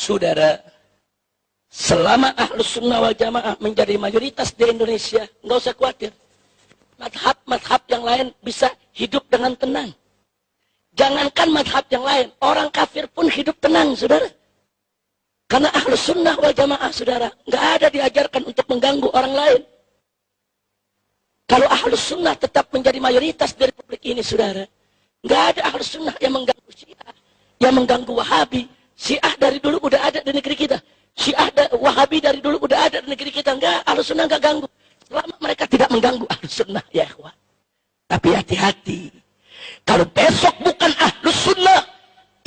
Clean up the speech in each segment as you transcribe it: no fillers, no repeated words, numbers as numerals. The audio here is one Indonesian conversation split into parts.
Saudara, selama Ahlus Sunnah wal Jamaah menjadi mayoritas di Indonesia, nggak usah khawatir. Madhab-madhab yang lain bisa hidup dengan tenang. Jangankan madhab yang lain, orang kafir pun hidup tenang, saudara. Karena Ahlus Sunnah wal Jamaah, saudara, nggak ada diajarkan untuk mengganggu orang lain. Kalau Ahlus Sunnah tetap menjadi mayoritas di Republik ini, saudara, nggak ada Ahlus Sunnah yang mengganggu Syiah, yang mengganggu Wahabi. Syiah dari dulu udah ada di negeri kita. Wahabi dari dulu udah ada di negeri kita. Enggak, Ahlus Sunnah enggak ganggu. Selama mereka tidak mengganggu Ahlus Sunnah, ya ikhwan. Tapi hati-hati. Kalau besok bukan Ahlus Sunnah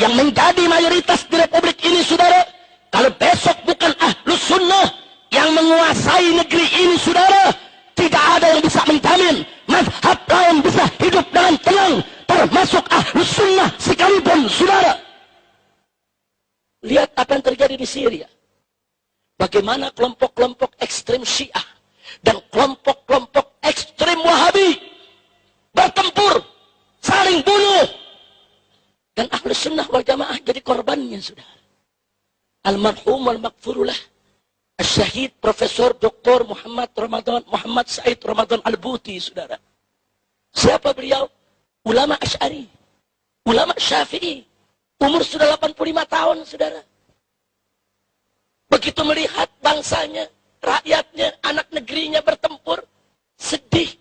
yang menjadi mayoritas di Republik ini, saudara. Kalau besok bukan Ahlus Sunnah yang menguasai negeri ini, saudara. Tidak ada yang bisa menjamin mazhab lain bisa hidup dengan tenang. Termasuk Ahlus Sunnah sekalipun, saudara. Lihat apa yang terjadi di Syria. Bagaimana kelompok-kelompok ekstrem Syiah dan kelompok-kelompok ekstrem Wahabi bertempur, saling bunuh. Dan Ahlus Sunnah wal Jamaah jadi korbannya, saudara. Almarhum wal maghfurullah Syahid Profesor Dr. Muhammad Said Ramadan Al-Buti, saudara. Siapa beliau? Ulama Asy'ari, ulama Syafi'i. Umur sudah 85 tahun, saudara. Begitu melihat bangsanya, rakyatnya, anak negerinya bertempur, sedih,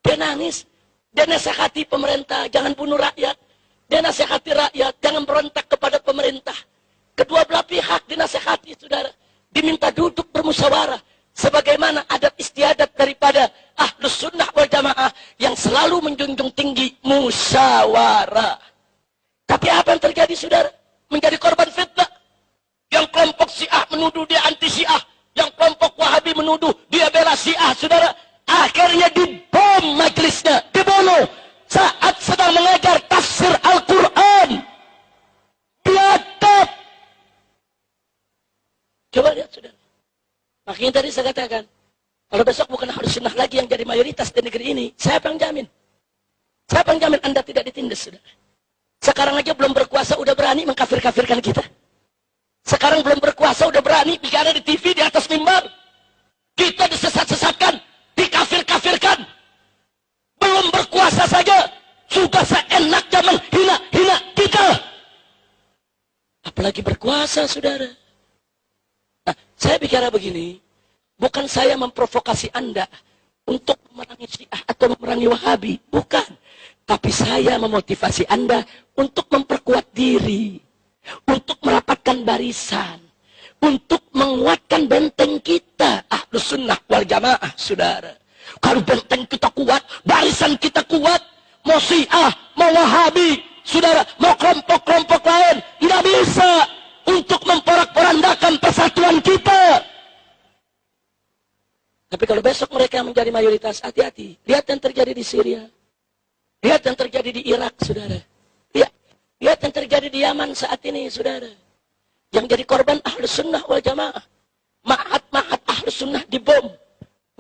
dia nangis. Dia nasihati pemerintah, jangan bunuh rakyat. Dia nasihati rakyat, jangan berontak kepada pemerintah. Kedua belah pihak dinasihati, saudara. Diminta duduk bermusyawarah. Sebagaimana adat istiadat daripada Ahlus Sunnah wal Jamaah yang selalu menjunjung tinggi musyawarah. Tapi apa yang terjadi, saudara? Menjadi korban fitnah. Yang kelompok Syiah menuduh dia anti Syiah. Yang kelompok Wahabi menuduh dia bela Syiah, saudara. Akhirnya dibom majelisnya, dibunuh. Saat sedang mengajar tafsir Al-Quran. Biadab. Coba lihat, saudara. Makanya tadi saya katakan, kalau besok bukan Ahlus Sunnah lagi yang jadi mayoritas di negeri ini, siapa yang jamin? Siapa yang jamin Anda tidak ditindas, saudara? Sekarang aja belum berkuasa udah berani mengkafir-kafirkan kita. Sekarang belum berkuasa udah berani bicara di TV di atas mimbar. Kita disesat-sesatkan, dikafir-kafirkan. Belum berkuasa saja sudah seenaknya menghina-hina kita. Apalagi berkuasa, saudara. Nah, saya bicara begini, bukan saya memprovokasi Anda untuk memerangi Syiah atau memerangi Wahabi, bukan. Tapi saya memotivasi Anda untuk memperkuat diri, untuk merapatkan barisan, untuk menguatkan benteng kita, Ahlus Sunnah wal Jamaah, saudara. Kalau benteng kita kuat, barisan kita kuat, mau Syiah, mau Wahabi, saudara, mau kelompok-kelompok lain, nggak bisa untuk memporak-porandakan persatuan kita. Tapi kalau besok mereka menjadi mayoritas, hati-hati. Lihat yang terjadi di Syria. Lihat yang terjadi di Irak, saudara. Lihat yang terjadi di Yaman saat ini, saudara. Yang jadi korban Ahlus Sunnah wal Jamaah. Ma'had-ma'had Ahlus Sunnah dibom.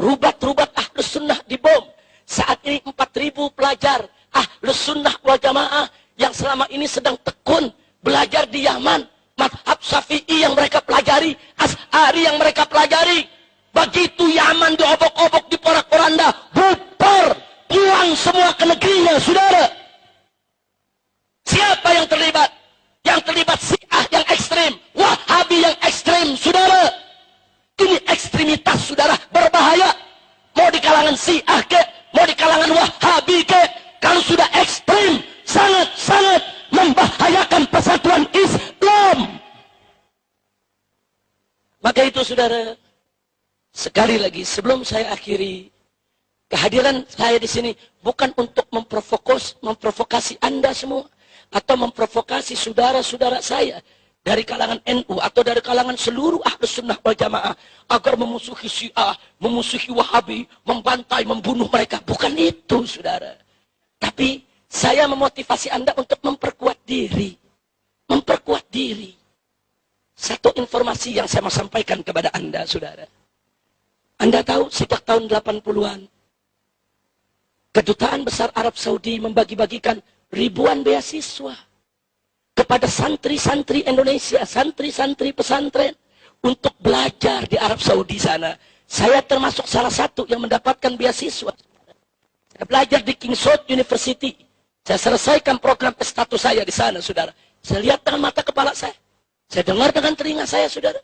Rubat-rubat Ahlus Sunnah dibom. Saat ini 4.000 pelajar Ahlus Sunnah wal Jamaah yang selama ini sedang tekun belajar di Yaman. Madhab Syafi'i yang mereka pelajari, Asy'ari yang mereka pelajari. Begitu Yaman diobok-obok, diporak-poranda, bubar, pulang semua ke negerinya, saudara. Siapa yang terlibat? Yang terlibat Syiah yang ekstrem, Wahabi yang ekstrem, saudara. Ini ekstremitas, saudara, berbahaya. Mau di kalangan Syiah ke, mau di kalangan Wahabi ke, kalau sudah ekstrem, sangat-sangat membahayakan persatuan Islam. Maka itu, saudara, sekali lagi sebelum saya akhiri, kehadiran saya di sini bukan untuk memprovokasi Anda semua atau memprovokasi saudara-saudara saya dari kalangan NU atau dari kalangan seluruh Ahlus Sunnah wal Jamaah agar memusuhi Syiah, memusuhi Wahabi, membantai, membunuh mereka. Bukan itu, saudara. Tapi saya memotivasi Anda untuk memperkuat diri. Memperkuat diri. Satu informasi yang saya mau sampaikan kepada Anda, saudara. Anda tahu sejak tahun 80-an, Kedutaan Besar Arab Saudi membagi-bagikan ribuan beasiswa kepada santri-santri Indonesia, santri-santri pesantren untuk belajar di Arab Saudi sana. Saya termasuk salah satu yang mendapatkan beasiswa. Saya belajar di King Saud University. Saya selesaikan program S1 saya di sana, saudara. Saya lihat dengan mata kepala saya. Saya dengar dengan telinga saya, saudara.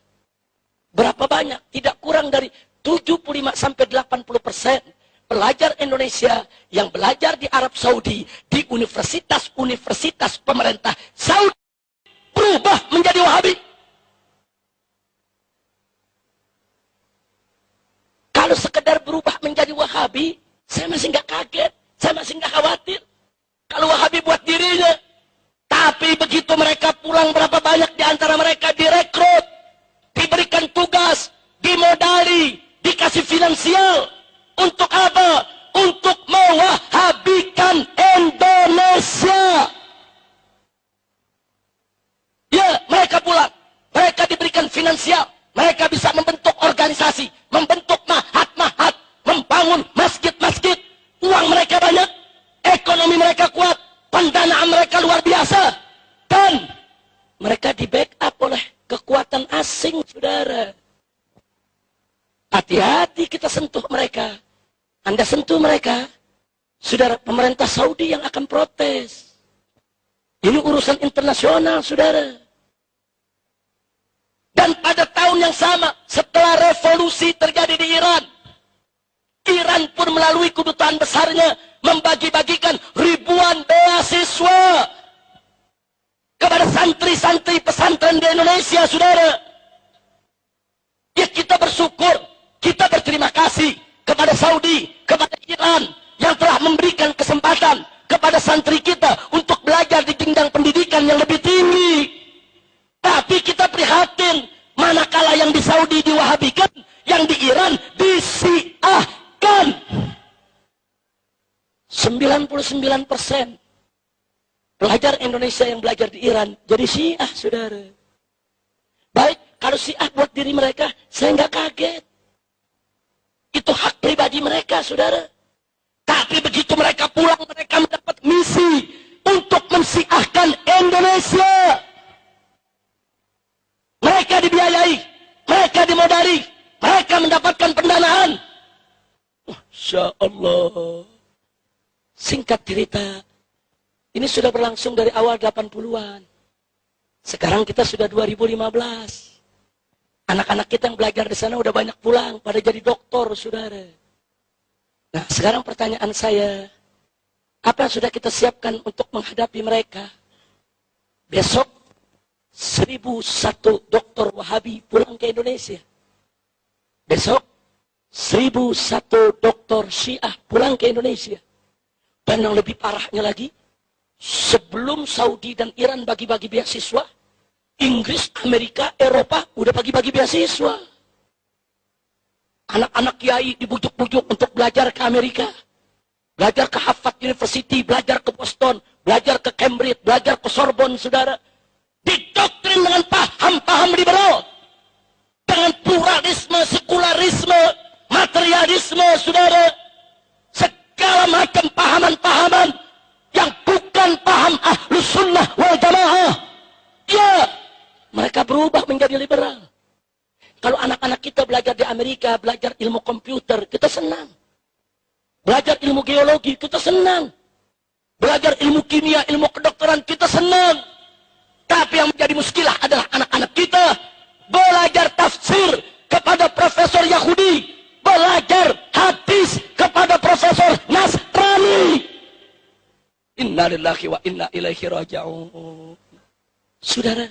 Berapa banyak? Tidak kurang dari 75-80% pelajar Indonesia yang belajar di Arab Saudi, di universitas-universitas pemerintah Saudi, berubah menjadi Wahabi. Kalau sekedar berubah menjadi Wahabi, saya masih nggak kaget, saya masih nggak khawatir. Kalau Wahabi buat dirinya, tapi begitu mereka pulang, berapa banyak di antara mereka direkrut, diberikan tugas, dimodali, dikasih finansial. Untuk apa? Untuk mewahabikan Indonesia. Ya, mereka pulang. Mereka diberikan finansial. Mereka bisa membentuk organisasi, membentuk mahat-mahat, membangun masjid-masjid. Uang mereka banyak, ekonomi mereka kuat, pendanaan mereka luar biasa. Dan mereka di-backup oleh kekuatan asing, saudara. Hati-hati kita sentuh mereka. Anda sentuh mereka, saudara, pemerintah Saudi yang akan protes. Ini urusan internasional, saudara. Dan pada tahun yang sama, setelah revolusi terjadi di Iran, Iran pun melalui kedutaan besarnya membagi-bagikan ribuan beasiswa kepada santri-santri pesantren di Indonesia, saudara. Ya, kita bersyukur, kita berterima kasih kepada Saudi, kepada Iran yang telah memberikan kesempatan kepada santri kita untuk belajar di jenjang pendidikan yang lebih tinggi. Tapi kita prihatin, manakala yang di Saudi diwahabikan, yang di Iran disiahkan. 99% pelajar Indonesia yang belajar di Iran jadi Syiah, saudara. Baik, kalau Syiah buat diri mereka, saya nggak kaget. Itu hak pribadi mereka, saudara. Tapi begitu mereka pulang, mereka mendapat misi untuk mensyiahkan Indonesia. Mereka dibiayai, mereka dimodali, mereka mendapatkan pendanaan. Masya Allah. Singkat cerita, ini sudah berlangsung dari awal 80-an. Sekarang kita sudah 2015. Anak-anak kita yang belajar di sana udah banyak pulang, pada jadi doktor, saudara. Nah, sekarang pertanyaan saya, apa yang sudah kita siapkan untuk menghadapi mereka? Besok, 1001 dokter Wahabi pulang ke Indonesia. Besok, 1001 dokter Syiah pulang ke Indonesia. Dan yang lebih parahnya lagi, sebelum Saudi dan Iran bagi-bagi beasiswa, Inggris, Amerika, Eropa udah bagi-bagi beasiswa. Anak-anak kiai dibujuk-bujuk untuk belajar ke Amerika, belajar ke Harvard University, belajar ke Boston, belajar ke Cambridge, belajar ke Sorbonne, saudara. Didoktrin dengan paham-paham liberal, dengan pluralisme, sekularisme, materialisme, saudara. Segala macam pahaman-pahaman yang bukan paham Ahlus Sunnah wal Jamaah. Ya, mereka berubah menjadi liberal. Kalau anak-anak kita belajar di Amerika, belajar ilmu komputer, kita senang. Belajar ilmu geologi, kita senang. Belajar ilmu kimia, ilmu kedokteran, kita senang. Tapi yang menjadi muskilah adalah anak-anak kita belajar tafsir kepada profesor Yahudi, belajar hadis kepada profesor Nasrani. Inna lillahi wa inna ilaihi raji'un. Saudara,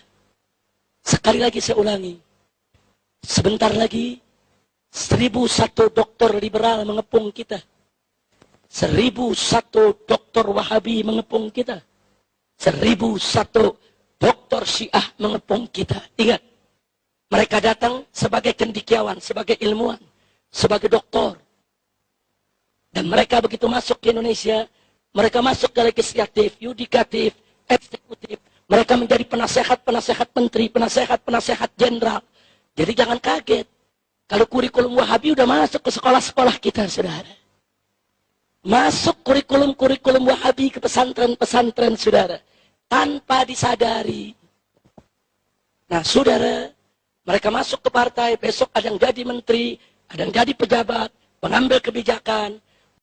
sekali lagi saya ulangi. Sebentar lagi 1001 dokter liberal mengepung kita. 1001 dokter Wahabi mengepung kita. 1001 dokter Syiah mengepung kita. Ingat, mereka datang sebagai cendekiawan, sebagai ilmuwan, sebagai doktor. Dan mereka begitu masuk ke Indonesia, mereka masuk ke legislatif, yudikatif, eksekutif. Mereka menjadi penasehat-penasehat menteri, penasehat-penasehat jenderal. Jadi jangan kaget. Kalau kurikulum Wahabi udah masuk ke sekolah-sekolah kita, saudara. Masuk kurikulum-kurikulum Wahabi ke pesantren-pesantren, saudara. tanpa disadari. Nah, saudara, mereka masuk ke partai, besok ada yang jadi menteri, ada yang jadi pejabat, mengambil kebijakan,